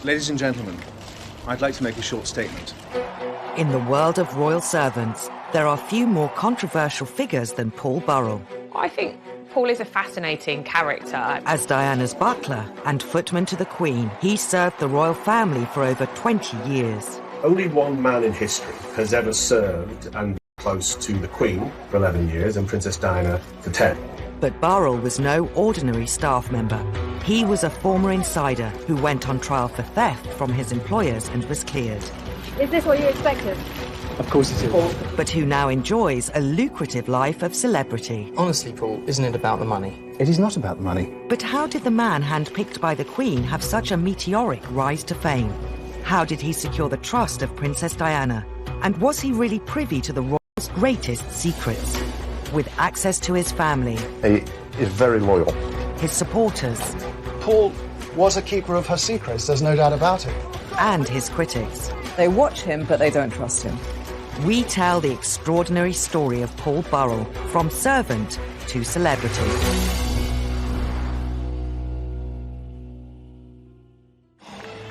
Ladies and gentlemen, I'd like to make a short statement. In the world of royal servants, there are few more controversial figures than Paul Burrell. I think Paul is a fascinating character. As Diana's butler and footman to the Queen, he served the royal family for over 20 years. Only one man in history has ever served and been close to the Queen for 11 years and Princess Diana for 10. But Burrell was no ordinary staff member. He was a former insider who went on trial for theft from his employers and was cleared. Is this what you expected? Of course it is. But who now enjoys a lucrative life of celebrity. Honestly, Paul, isn't it about the money? It is not about the money. But how did the man handpicked by the Queen have such a meteoric rise to fame? How did he secure the trust of Princess Diana? And was he really privy to the royals' greatest secrets? With access to his family, He is very loyal. his supporters, Paul was a keeper of her secrets, there's no doubt about it. and his critics, They watch him, but they don't trust him. we tell the extraordinary story of Paul Burrell from servant to celebrity.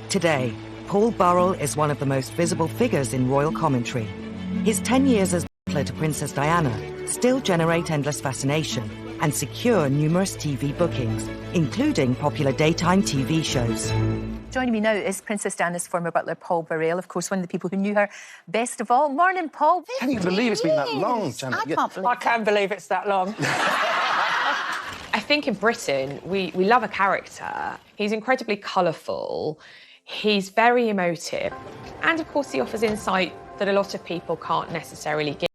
Today, Paul Burrell is one of the most visible figures in royal commentary. His 10 years as butler to Princess Diana still generate endless fascination and secure numerous TV bookings, including popular daytime TV shows. Joining me now is Princess Diana's former butler, Paul Burrell, of course, one of the people who knew her best of all. Morning, Paul. Can you believe it's been that long, Janet? I can't believe it's that long. I think in Britain, we love a character. He's incredibly colourful. He's very emotive. And, of course, he offers insight that a lot of people can't necessarily give.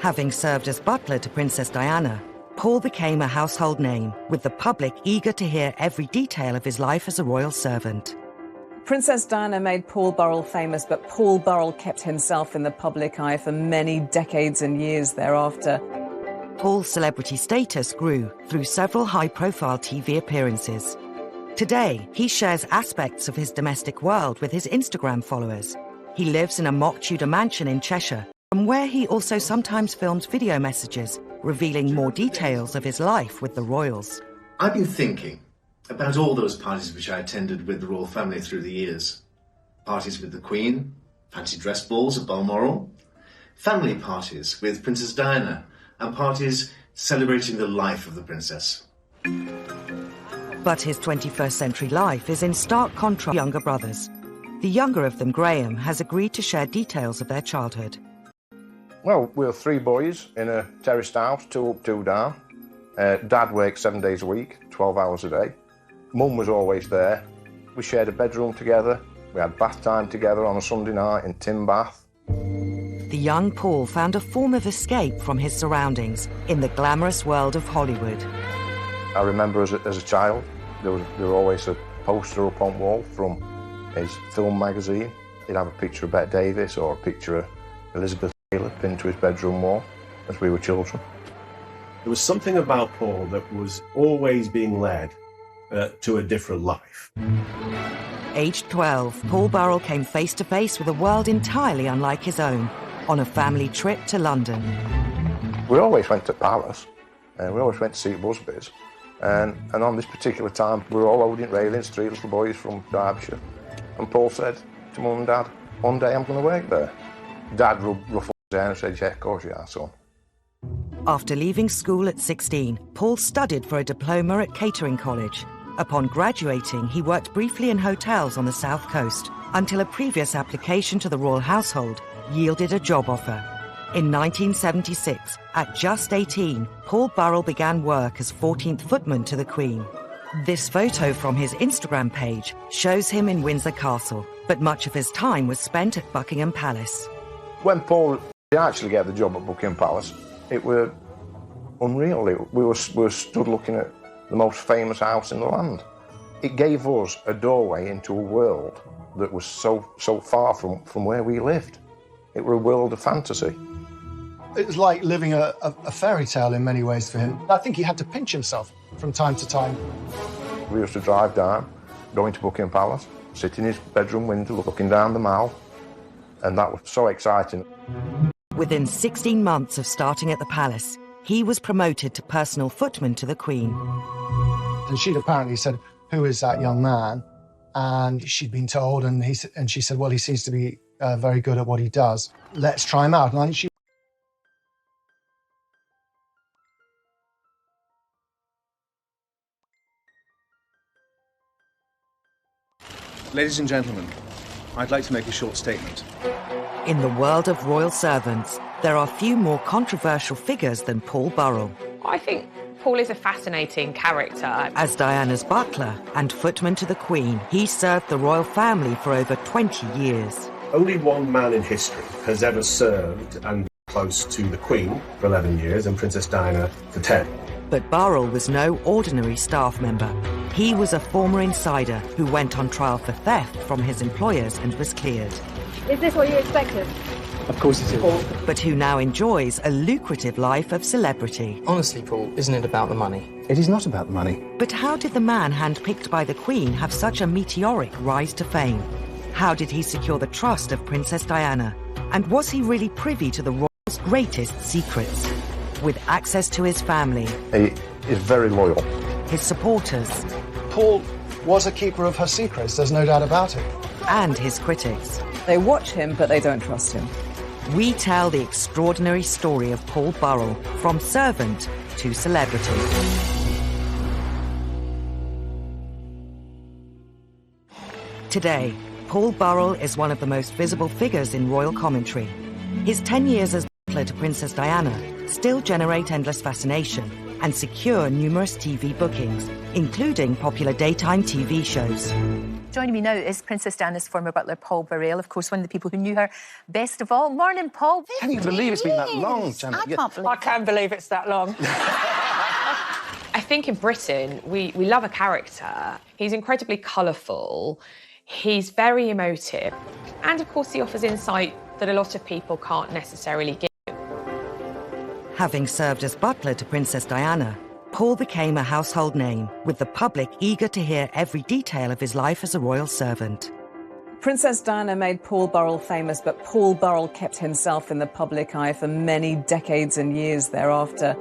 Having served as butler to Princess Diana, Paul became a household name, with the public eager to hear every detail of his life as a royal servant. Princess Diana made Paul Burrell famous, but Paul Burrell kept himself in the public eye for many decades and years thereafter. Paul's celebrity status grew through several high-profile TV appearances. Today, he shares aspects of his domestic world with his Instagram followers. He lives in a mock-Tudor mansion in Cheshire, from where he also sometimes films video messages revealing more details of his life with the royals. I've been thinking about all those parties which I attended with the royal family through the years. Parties with the Queen, fancy dress balls at Balmoral, family parties with Princess Diana, and parties celebrating the life of the princess. But his 21st century life is in stark contrast to younger brothers. The younger of them, Graham, has agreed to share details of their childhood. Well, we were 3 boys in a terraced house, 2 up, 2 down. Dad worked 7 days a week, 12 hours a day. Mum was always there. We shared a bedroom together. We had bath time together on a Sunday night in Tim Bath. The young Paul found a form of escape from his surroundings in the glamorous world of Hollywood. I remember as a child, there was always a poster up on wall from his film magazine. He'd have a picture of Bette Davis or a picture of Elizabeth Taylor pinned to his bedroom wall as we were children. There was something about Paul that was always being led to a different life. Aged 12, Paul Burrell came face to face with a world entirely unlike his own on a family trip to London. We always went to Paris, and we always went to see Busby's. And on this particular time, we were all holding railings, 3 little boys from Derbyshire. And Paul said to Mum and Dad, one day I'm going to work there. Dad ruffled his hair and said, yeah, of course you are, son. After leaving school at 16, Paul studied for a diploma at Catering College. Upon graduating, he worked briefly in hotels on the south coast until a previous application to the royal household yielded a job offer. In 1976, at just 18, Paul Burrell began work as 14th footman to the Queen. This photo from his Instagram page shows him in Windsor Castle, but much of his time was spent at Buckingham Palace. When Paul actually got the job at Buckingham Palace, it was unreal. We were stood looking at the most famous house in the land. It gave us a doorway into a world that was so far from where we lived. It was a world of fantasy. It was like living a fairy tale in many ways for him. I think he had to pinch himself from time to time. We used to drive down, go into Buckingham Palace, sit in his bedroom window looking down the Mall, and that was so exciting. Within 16 months of starting at the palace, he was promoted to personal footman to the Queen. And she'd apparently said, who is that young man? and she'd been told, and she said, well, he seems to be very good at what he does. Let's try him out. And I think she Ladies and gentlemen, I'd like to make a short statement. In the world of royal servants, there are few more controversial figures than Paul Burrell. I think Paul is a fascinating character. As Diana's butler and footman to the Queen, he served the royal family for over 20 years. Only one man in history has ever served and been close to the Queen for 11 years and Princess Diana for 10. But Burrell was no ordinary staff member. He was a former insider who went on trial for theft from his employers and was cleared. Is this what you expected? Of course it is. But who now enjoys a lucrative life of celebrity. Honestly, Paul, isn't it about the money? It is not about the money. But how did the man handpicked by the Queen have such a meteoric rise to fame? How did he secure the trust of Princess Diana? And was he really privy to the royals' greatest secrets? With access to his family, He is very loyal. his supporters, Paul was a keeper of her secrets, there's no doubt about it. and his critics. They watch him, but they don't trust him. We tell the extraordinary story of Paul Burrell, from servant to celebrity. Today, Paul Burrell is one of the most visible figures in royal commentary. His 10 years as butler to Princess Diana still generate endless fascination and secure numerous TV bookings, including popular daytime TV shows. Joining me now is Princess Diana's former butler, Paul Burrell, of course, one of the people who knew her best of all. Morning, Paul. Can you believe it's been that long, Janet? I can't believe it's that long. I think in Britain, we love a character. He's incredibly colourful, he's very emotive, and of course he offers insight that a lot of people can't necessarily give. Having served as butler to Princess Diana, Paul became a household name, with the public eager to hear every detail of his life as a royal servant. Princess Diana made Paul Burrell famous, but Paul Burrell kept himself in the public eye for many decades and years thereafter.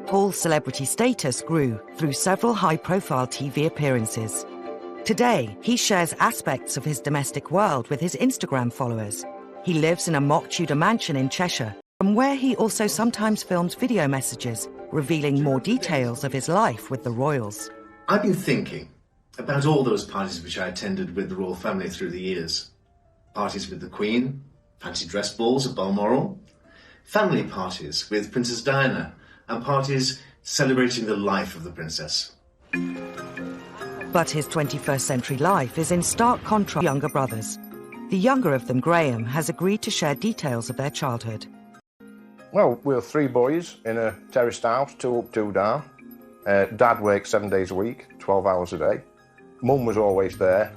Paul's celebrity status grew through several high-profile TV appearances. Today, he shares aspects of his domestic world with his Instagram followers. He lives in a mock Tudor mansion in Cheshire, from where he also sometimes films video messages revealing more details of his life with the royals. I've been thinking about all those parties which I attended with the royal family through the years. Parties with the Queen, fancy dress balls at Balmoral, family parties with Princess Diana, and parties celebrating the life of the princess. But his 21st century life is in stark contrast to younger brothers. The younger of them, Graham, has agreed to share details of their childhood. Well, we were 3 boys in a terraced house, 2 up, 2 down. Dad worked 7 days a week, 12 hours a day. Mum was always there.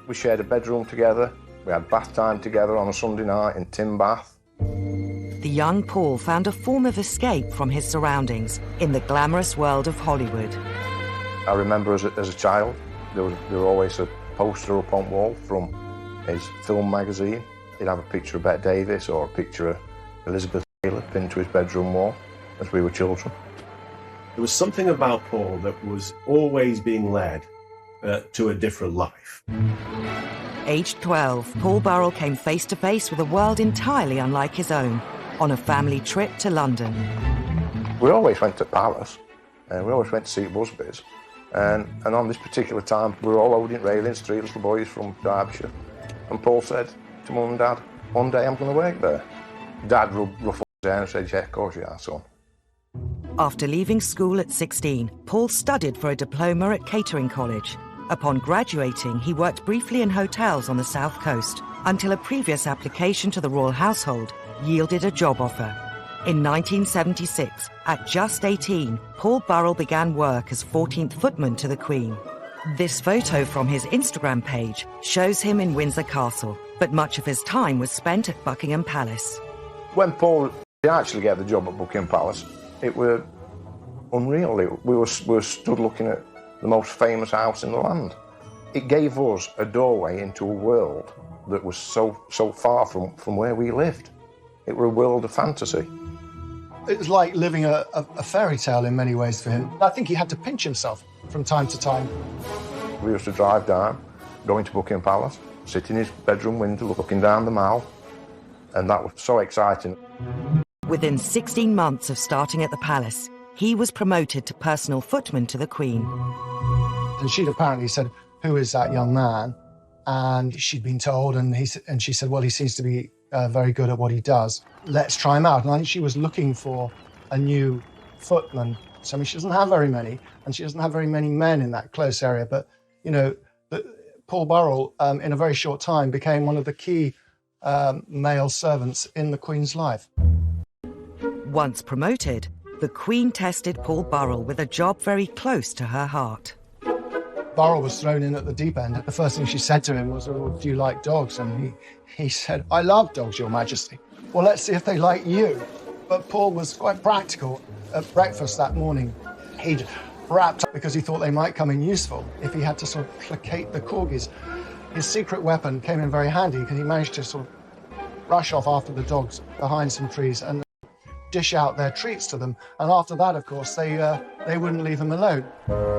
We shared a bedroom together. We had bath time together on a Sunday night in Tim Bath. The young Paul found a form of escape from his surroundings in the glamorous world of Hollywood. I remember as a child, there were always a poster up on wall from his film magazine. He'd have a picture of Bette Davis or a picture of Elizabeth pinned to his bedroom wall as we were children. There was something about Paul that was always being led to a different life. Aged 12, Paul Burrell came face to face with a world entirely unlike his own on a family trip to London. We always went to Palace, and we always went to see Busby's. And on this particular time, we were all loading railings, 3 little boys from Derbyshire. And Paul said to Mum and Dad, one day I'm going to work there. Dad ruffled his hair and said, yeah, of course you are, son. After leaving school at 16, Paul studied for a diploma at catering college. Upon graduating, he worked briefly in hotels on the south coast until a previous application to the royal household yielded a job offer. In 1976, at just 18, Paul Burrell began work as 14th footman to the Queen. This photo from his Instagram page shows him in Windsor Castle, but much of his time was spent at Buckingham Palace. When Paul did actually get the job at Buckingham Palace, it was unreal. We were stood looking at the most famous house in the land. It gave us a doorway into a world that was so far from where we lived. It was a world of fantasy. It was like living a fairy tale in many ways for him. I think he had to pinch himself from time to time. We used to drive down going to Buckingham Palace, sit in his bedroom window looking down the Mall, and that was so exciting. Within 16 months of starting at the palace, he was promoted to personal footman to the Queen. And she'd apparently said, "Who is that young man?" And she'd been told, and she said, "Well, he seems to be very good at what he does. Let's try him out." And I think she was looking for a new footman. So, I mean, she doesn't have very many, and she doesn't have very many men in that close area. But, you know, Paul Burrell, in a very short time, became one of the key male servants in the Queen's life. Once promoted, the Queen tested Paul Burrell with a job very close to her heart. Burrell was thrown in at the deep end. The first thing she said to him was, "Oh, do you like dogs?" And he said, "I love dogs, Your Majesty." "Well, let's see if they like you." But Paul was quite practical. At breakfast that morning, he'd wrapped up because he thought they might come in useful if he had to sort of placate the corgis. His secret weapon came in very handy because he managed to sort of rush off after the dogs behind some trees and dish out their treats to them. And after that, of course, they wouldn't leave him alone.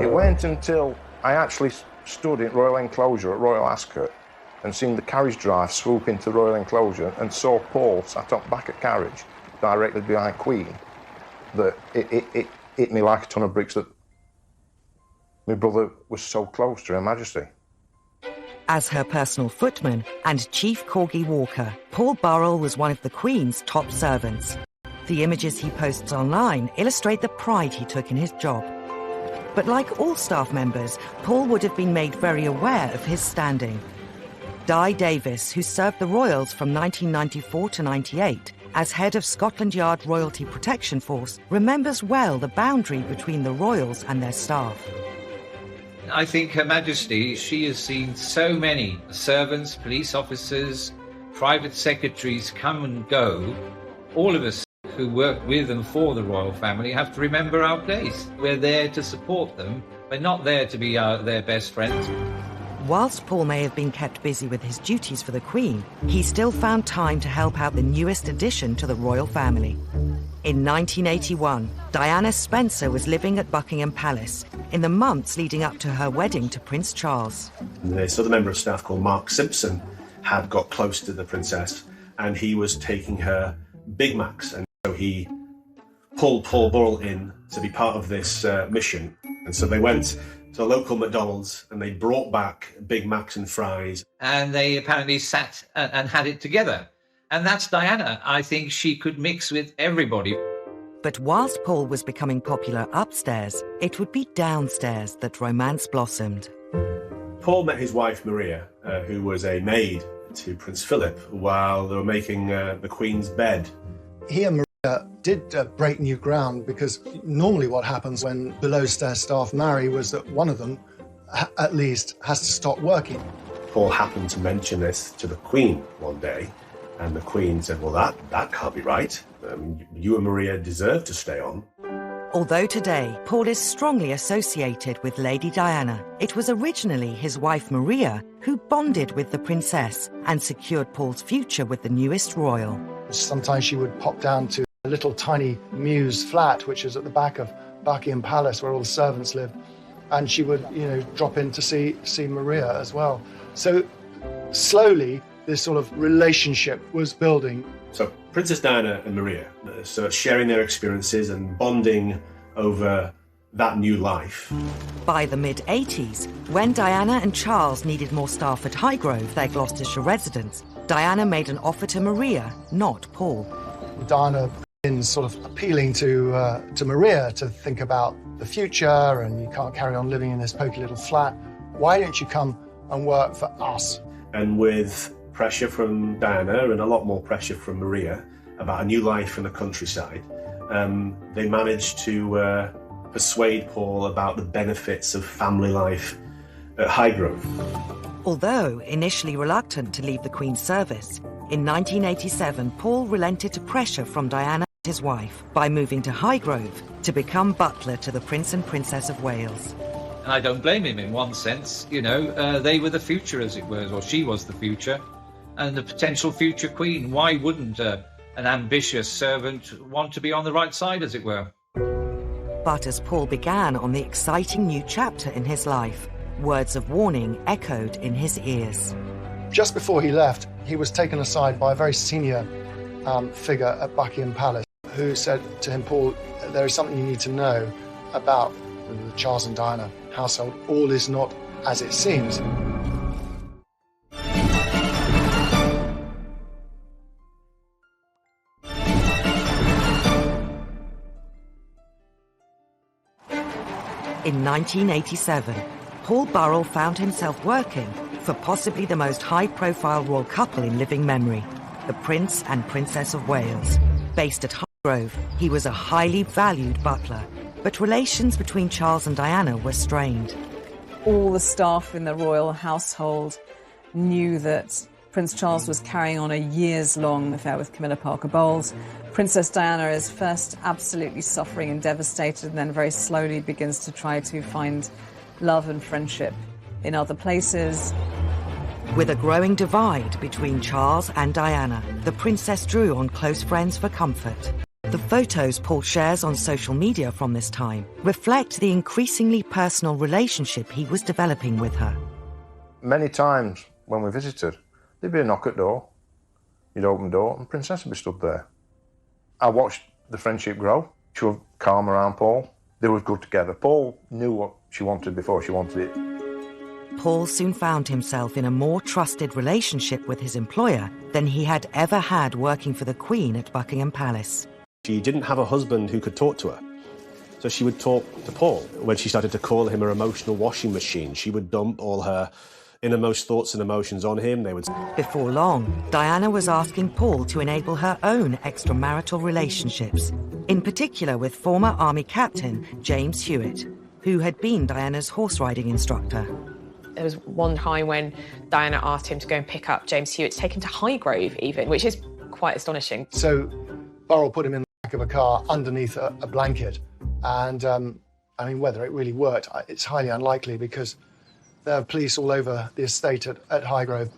It went until I actually stood in Royal Enclosure at Royal Ascot and seen the carriage drive swoop into Royal Enclosure and saw Paul sat up back at carriage directly behind Queen, that it hit me like a ton of bricks that my brother was so close to Her Majesty. As her personal footman and chief corgi walker, Paul Burrell was one of the Queen's top servants. The images he posts online illustrate the pride he took in his job. But like all staff members, Paul would have been made very aware of his standing. Di Davis, who served the royals from 1994 to 98 as head of Scotland Yard Royalty Protection Force, remembers well the boundary between the royals and their staff. I think Her Majesty, she has seen so many servants, police officers, private secretaries come and go. All of us who work with and for the royal family have to remember our place. We're there to support them. We're not there to be their best friends. Whilst Paul may have been kept busy with his duties for the Queen, he still found time to help out the newest addition to the royal family. In 1981, Diana Spencer was living at Buckingham Palace in the months leading up to her wedding to Prince Charles. This other member of staff called Mark Simpson had got close to the princess, and he was taking her Big Macs, and so he pulled Paul Burrell in to be part of this mission. And so they went to a local McDonald's and they brought back Big Macs and fries. And they apparently sat and had it together. And that's Diana. I think she could mix with everybody. But whilst Paul was becoming popular upstairs, it would be downstairs that romance blossomed. Paul met his wife Maria, who was a maid to Prince Philip, while they were making the Queen's bed. He and Maria did break new ground, because normally what happens when below-stairs staff marry was that one of them, at least, has to stop working. Paul happened to mention this to the Queen one day, and the Queen said, "Well, that can't be right. You and Maria deserve to stay on." Although today Paul is strongly associated with Lady Diana, it was originally his wife Maria who bonded with the princess and secured Paul's future with the newest royal. Sometimes she would pop down to a little tiny mews flat, which is at the back of Buckingham Palace, where all the servants lived, and she would, drop in to see Maria as well. So slowly, this sort of relationship was building. So Princess Diana and Maria, so sharing their experiences and bonding over that new life. By the mid-80s, when Diana and Charles needed more staff at Highgrove, their Gloucestershire residence, Diana made an offer to Maria, not Paul. Diana in sort of appealing to Maria to think about the future, and you can't carry on living in this poky little flat. Why don't you come and work for us? And with pressure from Diana and a lot more pressure from Maria about a new life in the countryside, they managed to persuade Paul about the benefits of family life at Highgrove. Although initially reluctant to leave the Queen's service, in 1987 Paul relented to pressure from Diana and his wife by moving to Highgrove to become butler to the Prince and Princess of Wales. And I don't blame him in one sense. They were the future, as it were, or she was the future, and the potential future Queen. Why wouldn't an ambitious servant want to be on the right side, as it were? But as Paul began on the exciting new chapter in his life, Words of warning echoed in his ears. Just before he left, he was taken aside by a very senior figure at Buckingham Palace who said to him, Paul, there is something you need to know about the Charles and Diana household. All is not as it seems. In 1987, Paul Burrell found himself working for possibly the most high-profile royal couple in living memory, the Prince and Princess of Wales. Based at Highgrove, he was a highly valued butler, but relations between Charles and Diana were strained. All the staff in the royal household knew that Prince Charles was carrying on a years-long affair with Camilla Parker Bowles. Princess Diana is first absolutely suffering and devastated, and then very slowly begins to try to find love and friendship in other places. With a growing divide between Charles and Diana, the princess drew on close friends for comfort. The photos Paul shares on social media from this time reflect the increasingly personal relationship he was developing with her. Many times when we visited, there'd be a knock at the door. You'd open the door and Princess would be stood there. I watched the friendship grow. She was calm around Paul. They were good together. Paul knew what she wanted before she wanted it. Paul soon found himself in a more trusted relationship with his employer than he had ever had working for the Queen at Buckingham Palace. She didn't have a husband who could talk to her. So she would talk to Paul. When she started to call him her emotional washing machine, she would dump all her innermost thoughts and emotions on him. Before long, Diana was asking Paul to enable her own extramarital relationships, in particular with former Army Captain James Hewitt, who had been Diana's horse riding instructor. There was one time when Diana asked him to go and pick up James Hewitt, to take him to Highgrove even, which is quite astonishing. So Burrell put him in the back of a car underneath a blanket, and I mean, whether it really worked, it's highly unlikely because there are police all over the estate at Highgrove.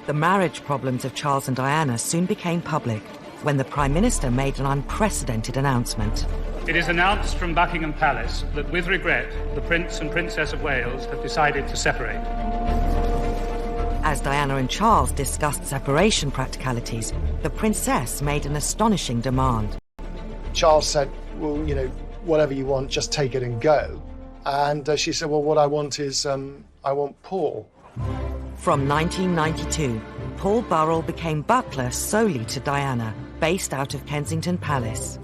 The marriage problems of Charles and Diana soon became public when the Prime Minister made an unprecedented announcement. It is announced from Buckingham Palace that, with regret, the Prince and Princess of Wales have decided to separate. As Diana and Charles discussed separation practicalities, the Princess made an astonishing demand. Charles said, well, you know, whatever you want, just take it and go. And she said, well, what I want is, I want Paul. From 1992, Paul Burrell became butler solely to Diana, based out of Kensington Palace.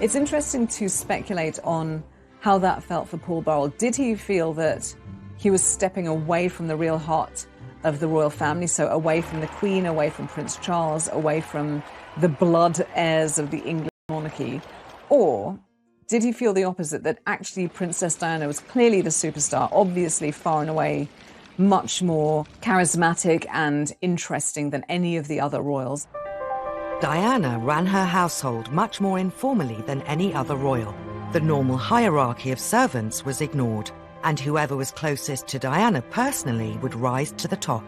It's interesting to speculate on how that felt for Paul Burrell. Did he feel that he was stepping away from the real heart of the royal family, so away from the Queen, away from Prince Charles, away from the blood heirs of the English monarchy? Or did he feel the opposite, that actually Princess Diana was clearly the superstar, obviously far and away much more charismatic and interesting than any of the other royals? Diana ran her household much more informally than any other royal. The normal hierarchy of servants was ignored, and whoever was closest to Diana personally would rise to the top.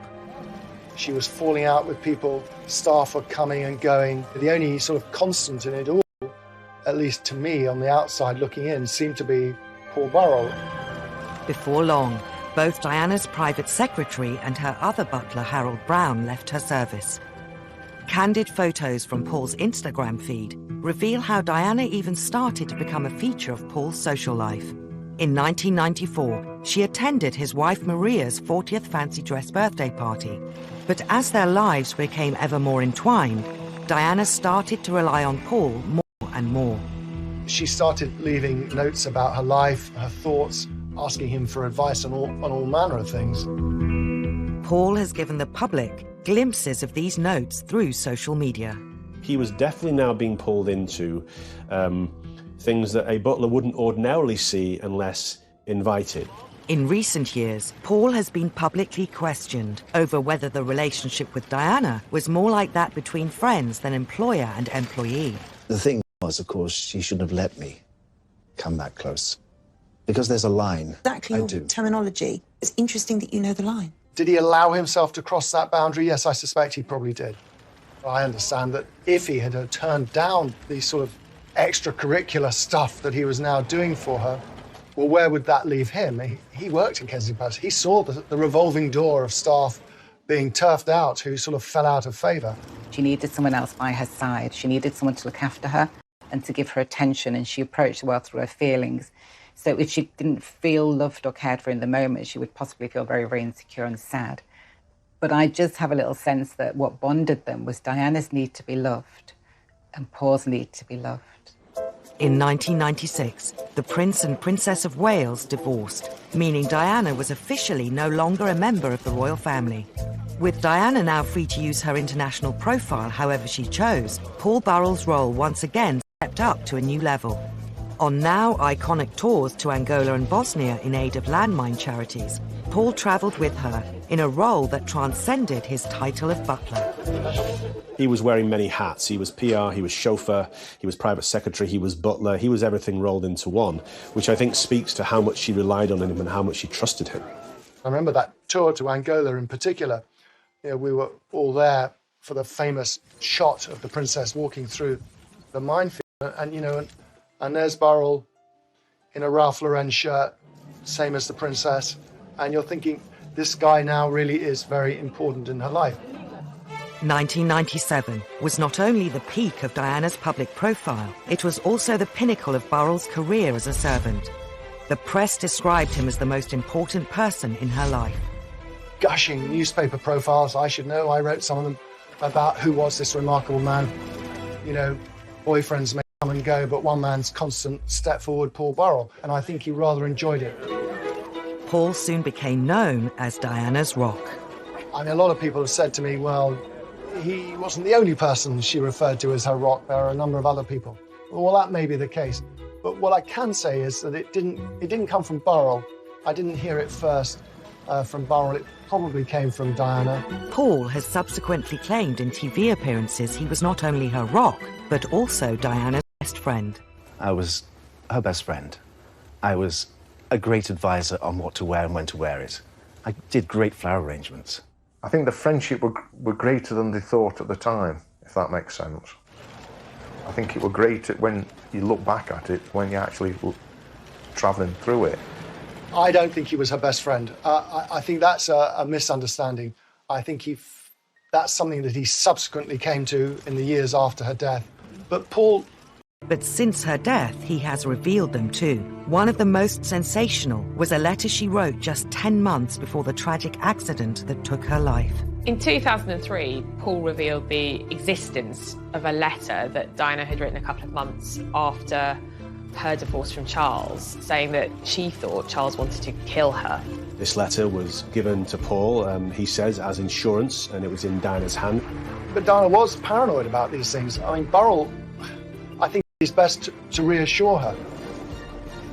She was falling out with people, staff were coming and going. The only sort of constant in it all, at least to me on the outside looking in, seemed to be Paul Burrell. Before long, both Diana's private secretary and her other butler, Harold Brown, left her service. Candid photos from Paul's Instagram feed reveal how Diana even started to become a feature of Paul's social life. In 1994, she attended his wife Maria's 40th fancy dress birthday party. But as their lives became ever more entwined, Diana started to rely on Paul more and more. She started leaving notes about her life, her thoughts, asking him for advice on all manner of things. Paul has given the public glimpses of these notes through social media. He was definitely now being pulled into things that a butler wouldn't ordinarily see unless invited. In recent years, Paul has been publicly questioned over whether the relationship with Diana was more like that between friends than employer and employee. The thing was, of course, she shouldn't have let me come that close. Because there's a line. Exactly your terminology. It's interesting that you know the line. Did he allow himself to cross that boundary? Yes, I suspect he probably did. I understand that if he had turned down the sort of extracurricular stuff that he was now doing for her, Well, where would that leave him? He worked in Kensington Palace. He saw the revolving door of staff being turfed out who sort of fell out of favour. She needed someone else by her side. She needed someone to look after her and to give her attention, and she approached the world through her feelings. So if she didn't feel loved or cared for in the moment, she would possibly feel very, very insecure and sad. But I just have a little sense that what bonded them was Diana's need to be loved and Paul's need to be loved. In 1996, the Prince and Princess of Wales divorced, meaning Diana was officially no longer a member of the royal family. With Diana now free to use her international profile however she chose, Paul Burrell's role once again stepped up to a new level. On now iconic tours to Angola and Bosnia in aid of landmine charities, Paul travelled with her in a role that transcended his title of butler. He was wearing many hats. He was PR, he was chauffeur, he was private secretary, he was butler, he was everything rolled into one, which I think speaks to how much she relied on him and how much she trusted him. I remember that tour to Angola in particular. You know, we were all there for the famous shot of the princess walking through the minefield, and there's Burrell in a Ralph Lauren shirt, same as the princess, and you're thinking, this guy now really is very important in her life. 1997 was not only the peak of Diana's public profile, it was also the pinnacle of Burrell's career as a servant. The press described him as the most important person in her life. Gushing newspaper profiles, I should know, I wrote some of them, about who was this remarkable man. You know, boyfriends may come and go, but one man's constant step forward, Paul Burrell, and I think he rather enjoyed it. Paul soon became known as Diana's rock. I mean, a lot of people have said to me, well, he wasn't the only person she referred to as her rock. There are a number of other people. Well, that may be the case. But what I can say is that it didn't come from Burrell. I didn't hear it first from Burrell. It probably came from Diana. Paul has subsequently claimed in TV appearances he was not only her rock, but also Diana's best friend. I was her best friend. I was a great advisor on what to wear and when to wear it. I did great flower arrangements. I think the friendship were greater than they thought at the time, if that makes sense. I think it were greater when you look back at it, when you actually were travelling through it. I don't think he was her best friend. I think that's a misunderstanding. I think that's something that he subsequently came to in the years after her death. But Paul... But since her death, he has revealed them too. One of the most sensational was a letter she wrote just 10 months before the tragic accident that took her life. In 2003, Paul revealed the existence of a letter that Diana had written a couple of months after her divorce from Charles, saying that she thought Charles wanted to kill her. This letter was given to Paul, he says, as insurance, and it was in Diana's hand. But Diana was paranoid about these things. I mean, Burrell, I think it's best to reassure her.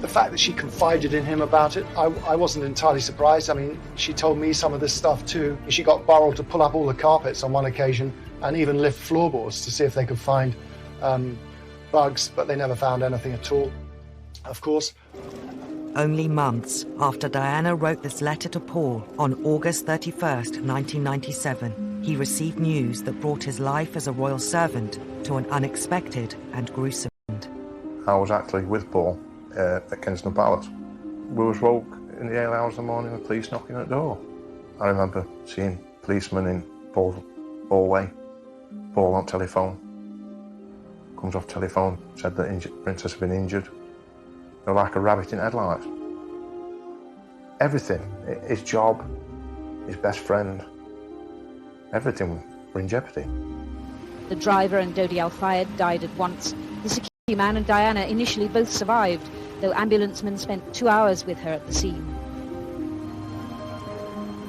The fact that she confided in him about it, I wasn't entirely surprised. I mean, she told me some of this stuff too. She got Burrell to pull up all the carpets on one occasion and even lift floorboards to see if they could find bugs, but they never found anything at all, of course. Only months after Diana wrote this letter to Paul on August 31st, 1997, he received news that brought his life as a royal servant to an unexpected and gruesome end. I was actually with Paul at Kensington Palace. We was woke in the early hours of the morning with police knocking at the door. I remember seeing policemen in Paul's hallway. Paul on telephone. Comes off telephone, said that the princess had been injured. They were like a rabbit in headlights. Everything, his job, his best friend, everything were in jeopardy. The driver and Dodi Al-Fayed died at once. The security man and Diana initially both survived, though ambulancemen spent 2 hours with her at the scene.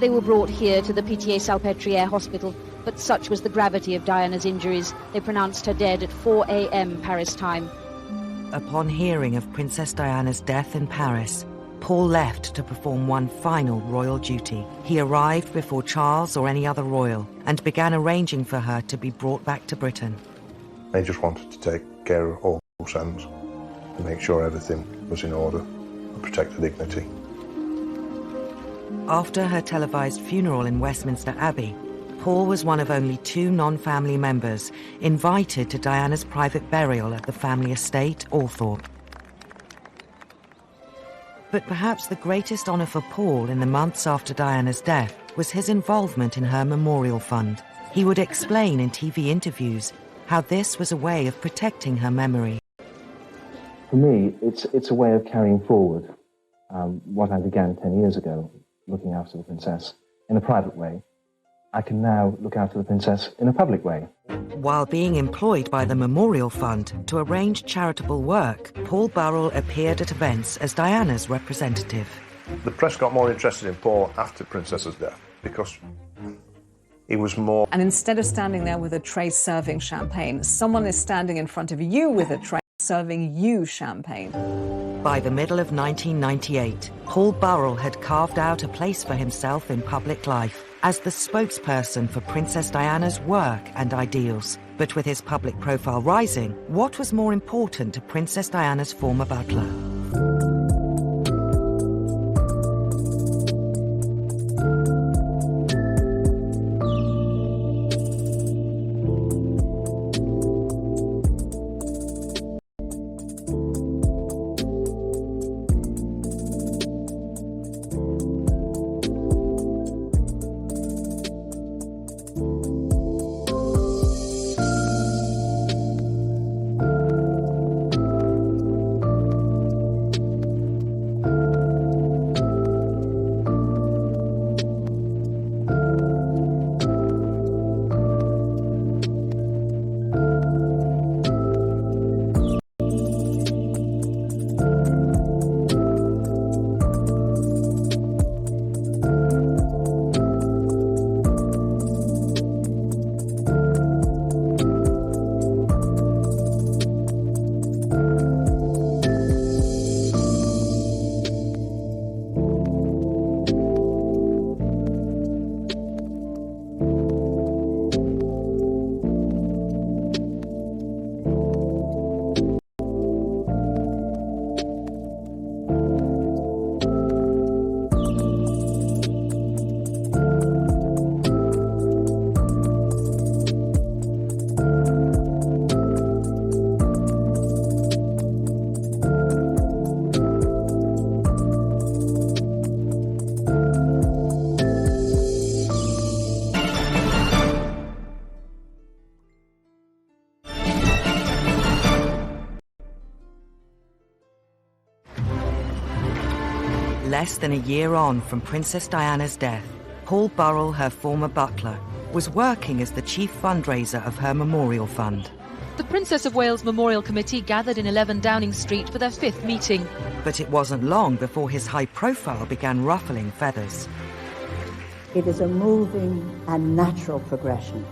They were brought here to the Pitié-Salpêtrière hospital, but such was the gravity of Diana's injuries, they pronounced her dead at 4 a.m. Paris time. Upon hearing of Princess Diana's death in Paris, Paul left to perform one final royal duty. He arrived before Charles or any other royal and began arranging for her to be brought back to Britain. They just wanted to take care of all loose ends and make sure everything was in order and protect the dignity. After her televised funeral in Westminster Abbey, Paul was one of only 2 non-family members invited to Diana's private burial at the family estate, Althorpe. But perhaps the greatest honour for Paul in the months after Diana's death was his involvement in her memorial fund. He would explain in TV interviews how this was a way of protecting her memory. For me, it's a way of carrying forward what I began 10 years ago, looking after the princess in a private way. I can now look after the princess in a public way. While being employed by the Memorial Fund to arrange charitable work, Paul Burrell appeared at events as Diana's representative. The press got more interested in Paul after Princess's death because he was more... And instead of standing there with a tray serving champagne, someone is standing in front of you with a tray serving you champagne. By the middle of 1998, Paul Burrell had carved out a place for himself in public life as the spokesperson for Princess Diana's work and ideals. But with his public profile rising, what was more important to Princess Diana's former butler? Less than a year on from Princess Diana's death, Paul Burrell, her former butler, was working as the chief fundraiser of her memorial fund. The Princess of Wales Memorial Committee gathered in 11 Downing Street for their 5th meeting. But it wasn't long before his high profile began ruffling feathers. It is a moving and natural progression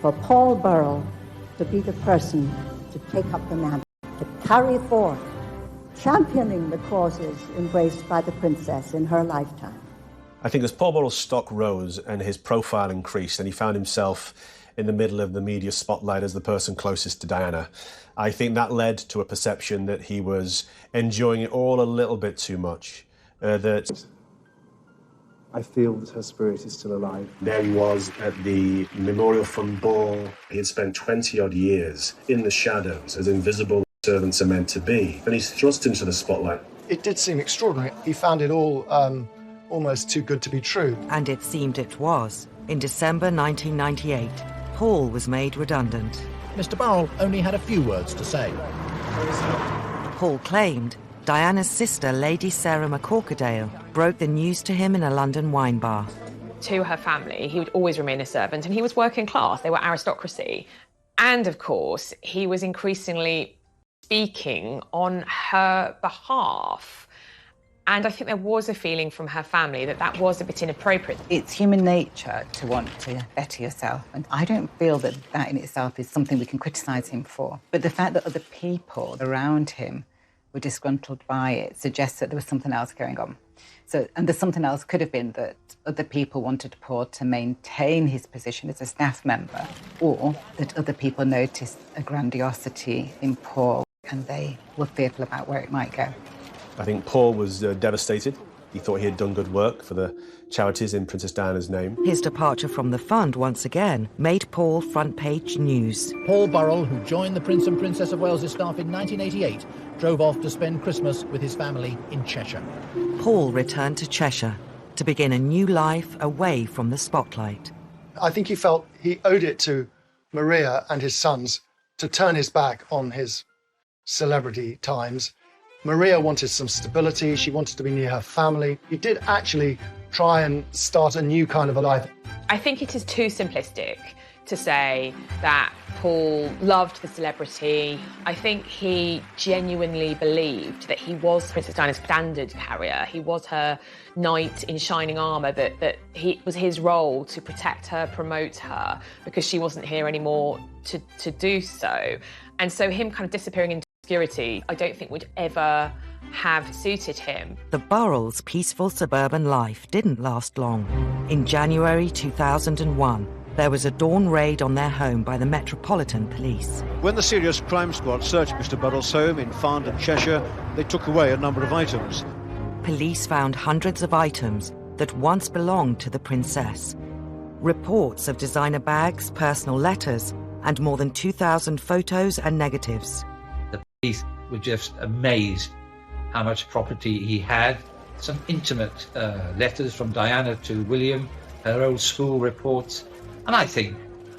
for Paul Burrell to be the person to take up the mantle, to carry forth, championing the causes embraced by the princess in her lifetime. I think as Paul Burrell's stock rose and his profile increased and he found himself in the middle of the media spotlight as the person closest to Diana, I think that led to a perception that he was enjoying it all a little bit too much. That I feel that her spirit is still alive. There he was at the Memorial Fund ball. He had spent 20-odd years in the shadows, as invisible servants are meant to be, and he's thrust into the spotlight. It did seem extraordinary. He found it all almost too good to be true. And it seemed it was. In December 1998, Paul was made redundant. Mr. Burrell only had a few words to say. Paul claimed Diana's sister, Lady Sarah McCorkadale, broke the news to him in a London wine bar. To her family, he would always remain a servant, and he was working class. They were aristocracy. And, of course, he was increasingly speaking on her behalf. And I think there was a feeling from her family that that was a bit inappropriate. It's human nature to want to better yourself, and I don't feel that that in itself is something we can criticise him for. But the fact that other people around him were disgruntled by it suggests that there was something else going on. And the something else could have been that other people wanted Paul to maintain his position as a staff member, or that other people noticed a grandiosity in Paul and they were fearful about where it might go. I think Paul was devastated He thought he had done good work for the charities in Princess Diana's name. His departure from the fund once again made Paul front-page news. Paul Burrell, who joined the Prince and Princess of Wales' staff in 1988, drove off to spend Christmas with his family in Cheshire. Paul returned to Cheshire to begin a new life away from the spotlight. I think he felt he owed it to Maria and his sons to turn his back on his celebrity times. Maria wanted some stability. She wanted to be near her family. He did actually try and start a new kind of a life. I think it is too simplistic to say that Paul loved the celebrity. I think he genuinely believed that he was Princess Diana's standard carrier. He was her knight in shining armour, that he was his role to protect her, promote her, because she wasn't here anymore to do so. And so him kind of disappearing into obscurity, I don't think would ever have suited him. The Burrells' peaceful suburban life didn't last long. In January 2001, there was a dawn raid on their home by the Metropolitan Police. When the Serious Crime Squad searched Mr. Burrell's home in Farndon, Cheshire, they took away a number of items. Police found hundreds of items that once belonged to the princess. Reports of designer bags, personal letters, and more than 2,000 photos and negatives. The police were just amazed how much property he had. Some intimate letters from Diana to William, her old school reports. And I think,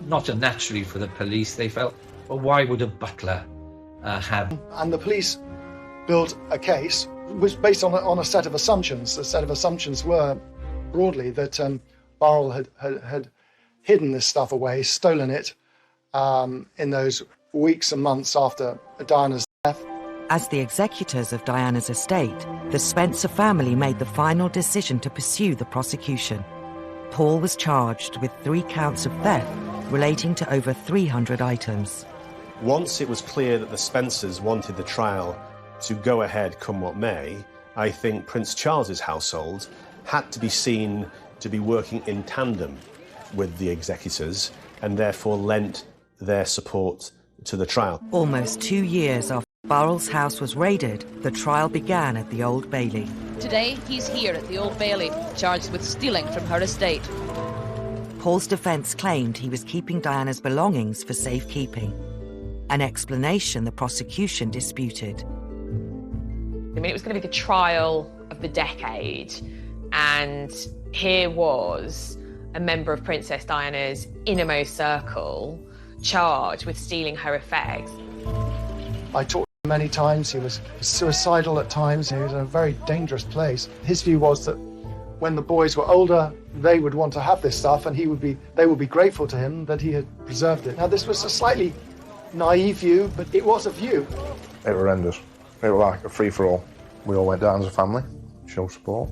not unnaturally for the police, they felt, well, why would a butler have? And the police built a case which based on a set of assumptions. The set of assumptions were, broadly, that Burrell had hidden this stuff away, stolen it in those weeks and months after Diana's death. As the executors of Diana's estate, the Spencer family made the final decision to pursue the prosecution. Paul was charged with 3 counts of theft relating to over 300 items. Once it was clear that the Spencers wanted the trial to go ahead come what may, I think Prince Charles's household had to be seen to be working in tandem with the executors and therefore lent their support to the trial. Almost 2 years after Burrell's house was raided, the trial began at the Old Bailey. Today, he's here at the Old Bailey, charged with stealing from her estate. Paul's defence claimed he was keeping Diana's belongings for safekeeping, an explanation the prosecution disputed. I mean, it was going to be the trial of the decade, and here was a member of Princess Diana's innermost circle charged with stealing her effects. I talked to him many times. He was suicidal at times. He was in a very dangerous place. His view was that when the boys were older, they would want to have this stuff, and they would be grateful to him that he had preserved it. Now, this was a slightly naive view, but it was a view. It was horrendous. It was like a free-for-all. We all went down as a family, show support.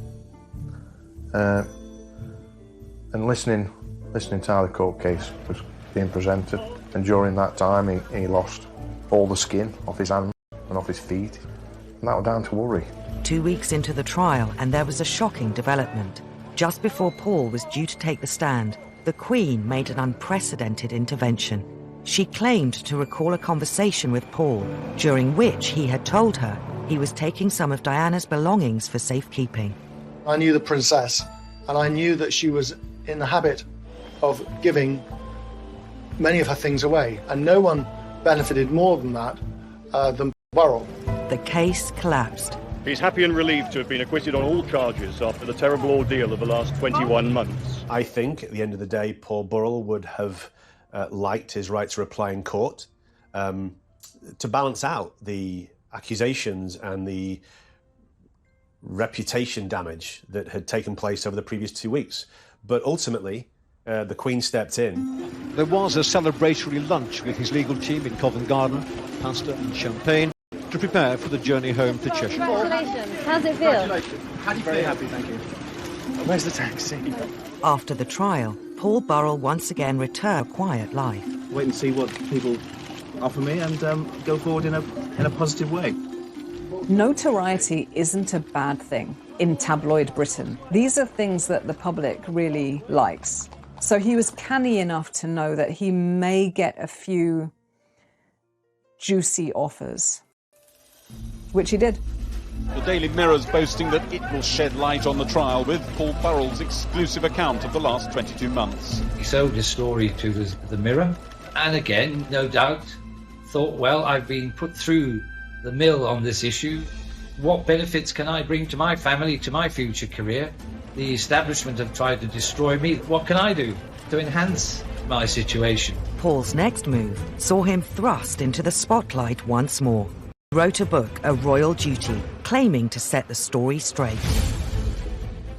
And listening to how the court case was being presented, and during that time he lost all the skin off his hands and off his feet, and that was down to worry. 2 weeks into the trial, and there was a shocking development. Just before Paul was due to take the stand, the Queen made an unprecedented intervention. She claimed to recall a conversation with Paul, during which he had told her he was taking some of Diana's belongings for safekeeping. I knew the princess, and I knew that she was in the habit of giving many of her things away, and no one benefited more than that than Burrell. The case collapsed. He's happy and relieved to have been acquitted on all charges after the terrible ordeal of the last 21 months. I think, at the end of the day, Paul Burrell would have liked his right to reply in court to balance out the accusations and the reputation damage that had taken place over the previous 2 weeks. But ultimately, the Queen stepped in. There was a celebratory lunch with his legal team in Covent Garden, pasta and champagne, to prepare for the journey home to Cheshire. Congratulations. How's it feel? How do you feel? Very happy, thank you. Where's the taxi? After the trial, Paul Burrell once again returned to a quiet life. Wait and see what people offer me and go forward in a positive way. Notoriety isn't a bad thing in tabloid Britain. These are things that the public really likes. So he was canny enough to know that he may get a few juicy offers, which he did. The Daily Mirror's boasting that it will shed light on the trial with Paul Burrell's exclusive account of the last 22 months. He sold his story to the Mirror, and again, no doubt, thought, well, I've been put through the mill on this issue. What benefits can I bring to my family, to my future career? The establishment have tried to destroy me. What can I do to enhance my situation? Paul's next move saw him thrust into the spotlight once more. He wrote a book, A Royal Duty, claiming to set the story straight.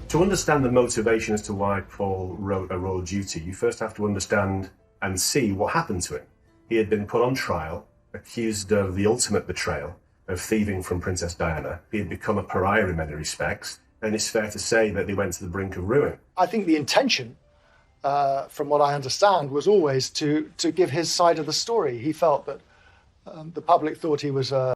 To understand the motivation as to why Paul wrote A Royal Duty, you first have to understand and see what happened to him. He had been put on trial, accused of the ultimate betrayal, of thieving from Princess Diana. He had become a pariah in many respects, and it's fair to say that they went to the brink of ruin. I think the intention, from what I understand, was always to give his side of the story. He felt that the public thought he was a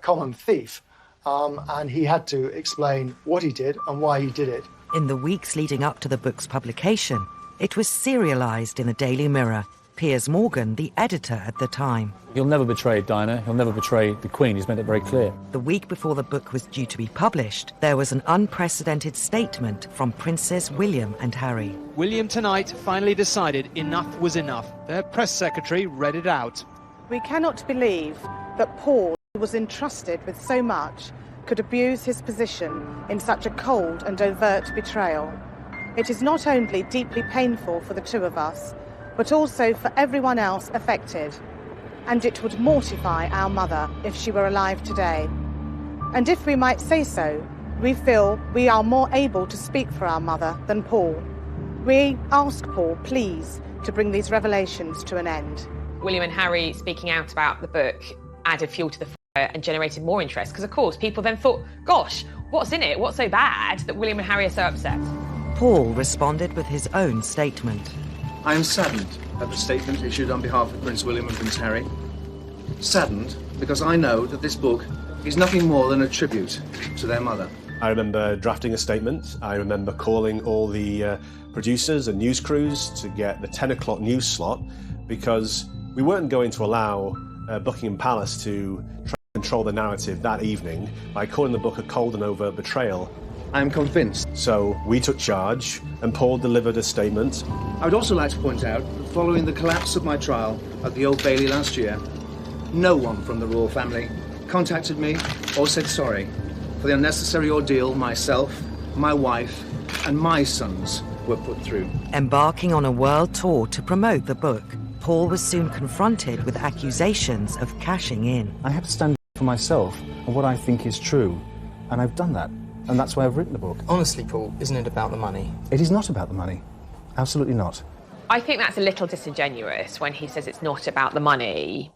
common thief, and he had to explain what he did and why he did it. In the weeks leading up to the book's publication, it was serialised in the Daily Mirror. Piers Morgan, the editor at the time. He'll never betray Diana, he'll never betray the Queen, he's made it very clear. The week before the book was due to be published, there was an unprecedented statement from Princes William and Harry. William tonight finally decided enough was enough. Their press secretary read it out. We cannot believe that Paul, who was entrusted with so much, could abuse his position in such a cold and overt betrayal. It is not only deeply painful for the two of us, but also for everyone else affected. And it would mortify our mother if she were alive today. And if we might say so, we feel we are more able to speak for our mother than Paul. We ask Paul, please, to bring these revelations to an end. William and Harry speaking out about the book added fuel to the fire and generated more interest, because of course people then thought, gosh, what's in it? What's so bad that William and Harry are so upset? Paul responded with his own statement. I am saddened at the statement issued on behalf of Prince William and Prince Harry. Saddened because I know that this book is nothing more than a tribute to their mother. I remember drafting a statement. I remember calling all the producers and news crews to get the 10 o'clock news slot, because we weren't going to allow Buckingham Palace to try to control the narrative that evening by calling the book a cold and overt betrayal. I am convinced. So we took charge and Paul delivered a statement. I would also like to point out that following the collapse of my trial at the Old Bailey last year, no one from the royal family contacted me or said sorry for the unnecessary ordeal myself, my wife and my sons were put through. Embarking on a world tour to promote the book, Paul was soon confronted with accusations of cashing in. I have to stand for myself and what I think is true, and I've done that. And that's why I've written the book. Honestly, Paul, isn't it about the money? It is not about the money. Absolutely not. I think that's a little disingenuous when he says it's not about the money.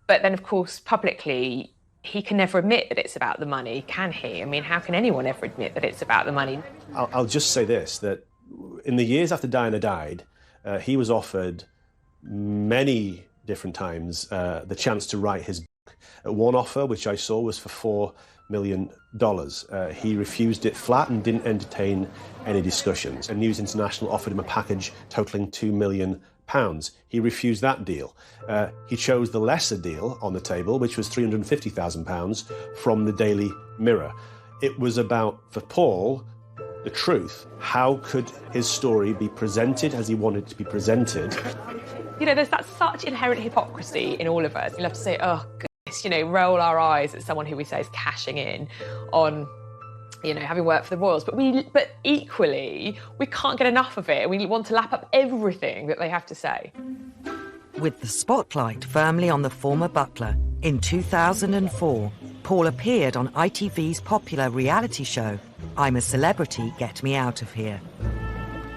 But then, of course, publicly, he can never admit that it's about the money, can he? I mean, how can anyone ever admit that it's about the money? I'll just say this, that in the years after Diana died, he was offered many different times the chance to write his book. One offer, which I saw, was for $4 million. He refused it flat and didn't entertain any discussions. And News International offered him a package totaling £2 million. He refused that deal. He chose the lesser deal on the table, which was £350,000 from the Daily Mirror. It was about, for Paul, the truth. How could his story be presented as he wanted it to be presented? You know, there's that such inherent hypocrisy in all of us. We'll have to say, oh, goodness, you know, roll our eyes at someone who we say is cashing in on, you know, having worked for the royals. But equally, we can't get enough of it. We want to lap up everything that they have to say. With the spotlight firmly on the former butler, in 2004, Paul appeared on ITV's popular reality show, I'm a Celebrity, Get Me Out of Here.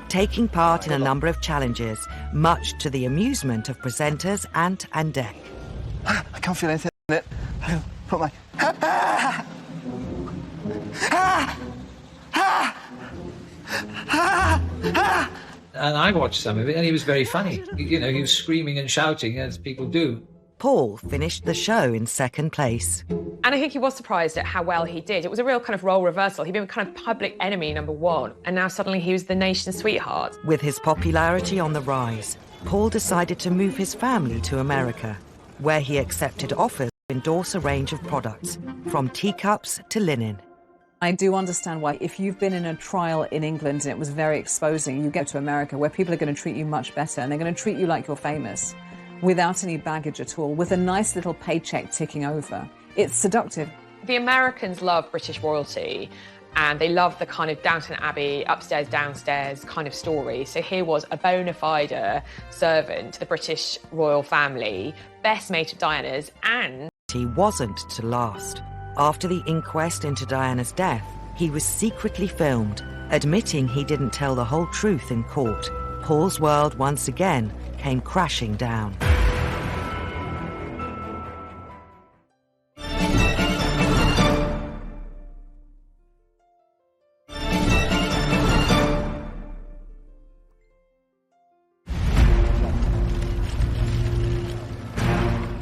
Taking part in a number of challenges, much to the amusement of presenters Ant and Dec. I can't feel anything in it. I'll put my... And I watched some of it, and he was very funny. You know, he was screaming and shouting, as people do. Paul finished the show in second place. And I think he was surprised at how well he did. It was a real kind of role reversal. He'd been kind of public enemy #1, and now suddenly he was the nation's sweetheart. With his popularity on the rise, Paul decided to move his family to America, where he accepted offers endorse a range of products, from teacups to linen. I do understand why, if you've been in a trial in England and it was very exposing, you get to America where people are going to treat you much better and they're going to treat you like you're famous, without any baggage at all, with a nice little paycheck ticking over. It's seductive. The Americans love British royalty, and they love the kind of Downton Abbey, upstairs, downstairs kind of story. So here was a bona fide servant to the British royal family, best mate of Diana's, and he wasn't to last. After the inquest into Diana's death, he was secretly filmed, admitting he didn't tell the whole truth in court. Paul's world once again came crashing down.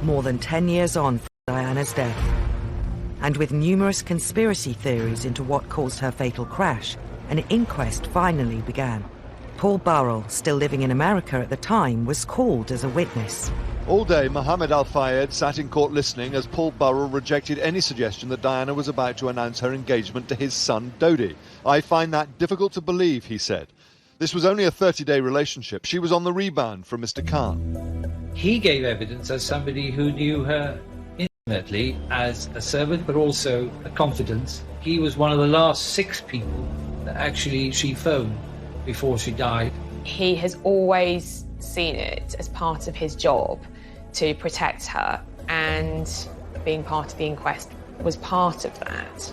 More than 10 years on from Diana's death, and with numerous conspiracy theories into what caused her fatal crash, an inquest finally began. Paul Burrell, still living in America at the time, was called as a witness. All day, Mohammed Al-Fayed sat in court listening as Paul Burrell rejected any suggestion that Diana was about to announce her engagement to his son, Dodi. "I find that difficult to believe," he said. This was only a 30-day relationship. She was on the rebound from Mr. Khan. He gave evidence as somebody who knew her intimately as a servant, but also a confidant. He was one of the last 6 people that actually she phoned before she died. he has always seen it as part of his job to protect her, and being part of the inquest was part of that.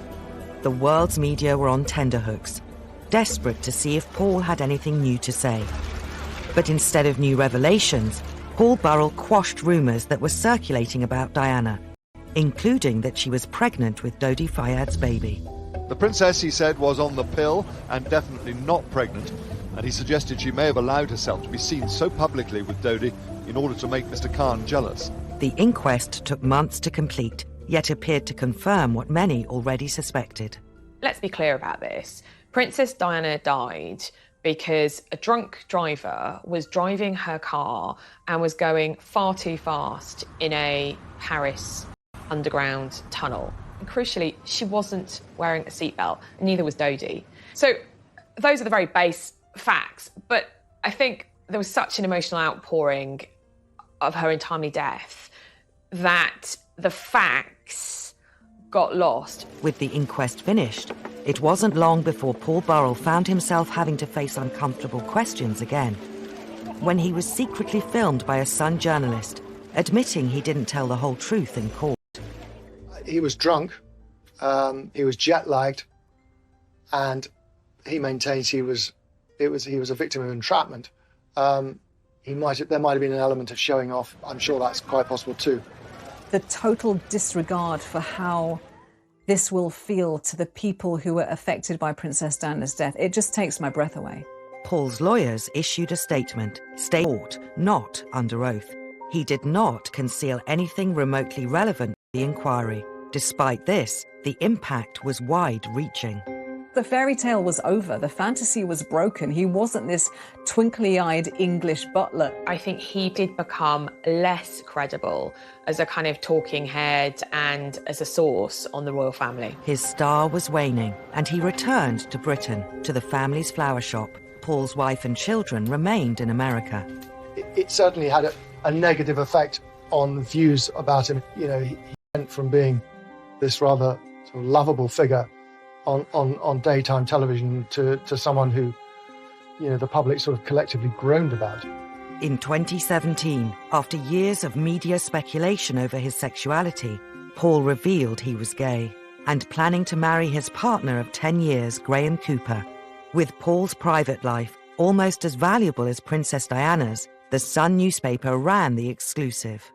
The world's media were on tenterhooks, desperate to see if Paul had anything new to say. But instead of new revelations, Paul Burrell quashed rumours that were circulating about Diana, including that she was pregnant with Dodi Fayad's baby. The princess, he said, was on the pill and definitely not pregnant, and he suggested she may have allowed herself to be seen so publicly with Dodi in order to make Mr. Khan jealous. The inquest took months to complete, yet appeared to confirm what many already suspected. Let's be clear about this. Princess Diana died because a drunk driver was driving her car and was going far too fast in a Paris underground tunnel. And crucially, she wasn't wearing a seatbelt, and neither was Dodi. So those are the very base facts, but I think there was such an emotional outpouring of her untimely death that the facts got lost. With the inquest finished, it wasn't long before Paul Burrell found himself having to face uncomfortable questions again, when he was secretly filmed by a Sun journalist, admitting he didn't tell the whole truth in court. He was drunk, he was jet-lagged, and he maintains he was a victim of entrapment. There might have been an element of showing off. I'm sure that's quite possible too. The total disregard for how this will feel to the people who were affected by Princess Diana's death, it just takes my breath away. Paul's lawyers issued a statement, not under oath. He did not conceal anything remotely relevant to the inquiry. Despite this, the impact was wide-reaching. The fairy tale was over. The fantasy was broken. He wasn't this twinkly-eyed English butler. I think he did become less credible as a kind of talking head and as a source on the royal family. His star was waning, and he returned to Britain, to the family's flower shop. Paul's wife and children remained in America. It certainly had a negative effect on views about him. You know, he went from being this rather sort of lovable figure on daytime television to someone who, you know, the public sort of collectively groaned about. In 2017, after years of media speculation over his sexuality, Paul revealed he was gay and planning to marry his partner of 10 years, Graham Cooper. With Paul's private life almost as valuable as Princess Diana's, the Sun newspaper ran the exclusive.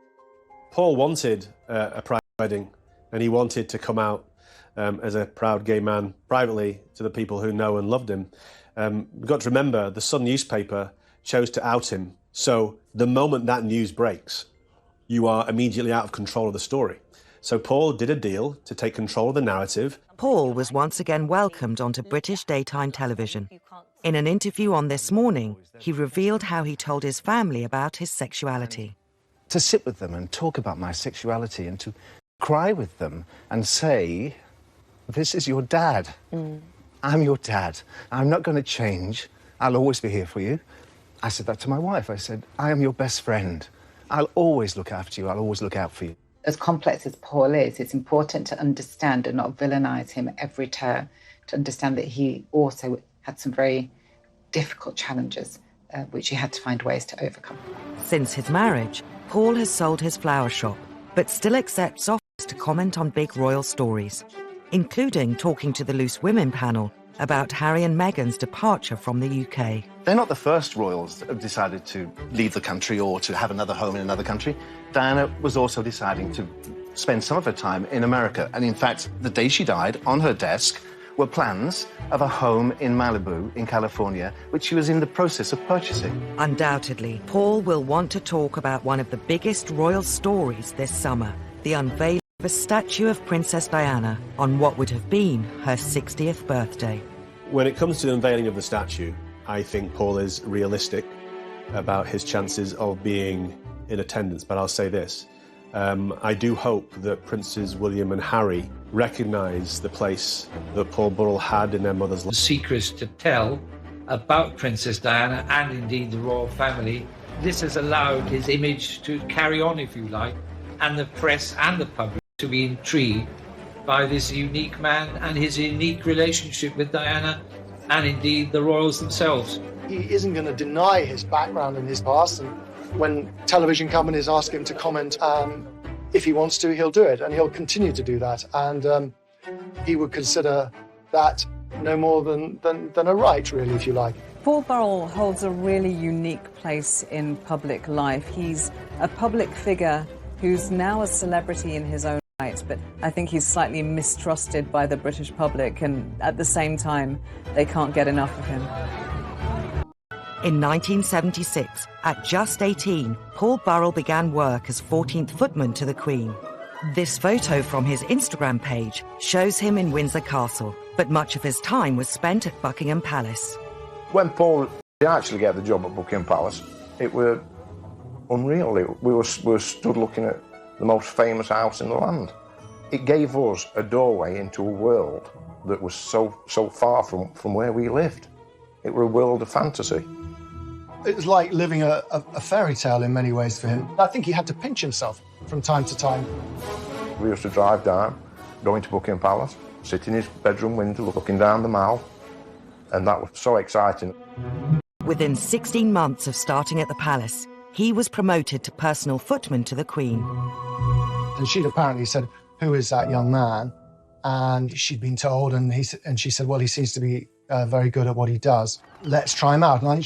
Paul wanted a private wedding, and he wanted to come out as a proud gay man privately to the people who know and loved him. We've got to remember, the Sun newspaper chose to out him. So the moment that news breaks, you are immediately out of control of the story. So Paul did a deal to take control of the narrative. Paul was once again welcomed onto British daytime television. In an interview on This Morning, he revealed how he told his family about his sexuality. To sit with them and talk about my sexuality and to cry with them and say, this is your dad. I'm your dad. I'm not going to change. I'll always be here for you. I said that to my wife. I said, I am your best friend. I'll always look after you. I'll always look out for you. As complex as Paul is, it's important to understand and not villainise him at every turn, to understand that he also had some very difficult challenges, which he had to find ways to overcome. Since his marriage, Paul has sold his flower shop, but still accepts offers to comment on big royal stories, including talking to the Loose Women panel about Harry and Meghan's departure from the UK. They're not the first royals that have decided to leave the country or to have another home in another country. Diana was also deciding to spend some of her time in America. And in fact, the day she died, on her desk were plans of a home in Malibu in California, which she was in the process of purchasing. Undoubtedly, Paul will want to talk about one of the biggest royal stories this summer, the unveiling of a statue of Princess Diana on what would have been her 60th birthday. When it comes to the unveiling of the statue, I think Paul is realistic about his chances of being in attendance, but I'll say this. I do hope that Princes William and Harry recognise the place that Paul Burrell had in their mother's life. Secrets to tell about Princess Diana and indeed the royal family. This has allowed his image to carry on, if you like, and the press and the public to be intrigued by this unique man and his unique relationship with Diana and indeed the royals themselves. He isn't going to deny his background and his past, and when television companies ask him to comment, if he wants to, he'll do it, and he'll continue to do that. And he would consider that no more than a right, really, if you like. Paul Burrell holds a really unique place in public life. He's a public figure who's now a celebrity in his own right, but I think he's slightly mistrusted by the British public, and at the same time, they can't get enough of him. In 1976, at just 18, Paul Burrell began work as 14th footman to the Queen. This photo from his Instagram page shows him in Windsor Castle, but much of his time was spent at Buckingham Palace. When Paul actually got the job at Buckingham Palace, it was unreal. We were stood looking at the most famous house in the land. It gave us a doorway into a world that was so far from where we lived. It was a world of fantasy. It was like living a fairy tale in many ways for him. I think he had to pinch himself from time to time. We used to drive down, going to Buckingham Palace, sit in his bedroom window, looking down the Mall, and that was so exciting. Within 16 months of starting at the palace, he was promoted to personal footman to the Queen. And she'd apparently said, "Who is that young man?" And she'd been told, and she said, "Well, he seems to be very good at what he does. Let's try him out." And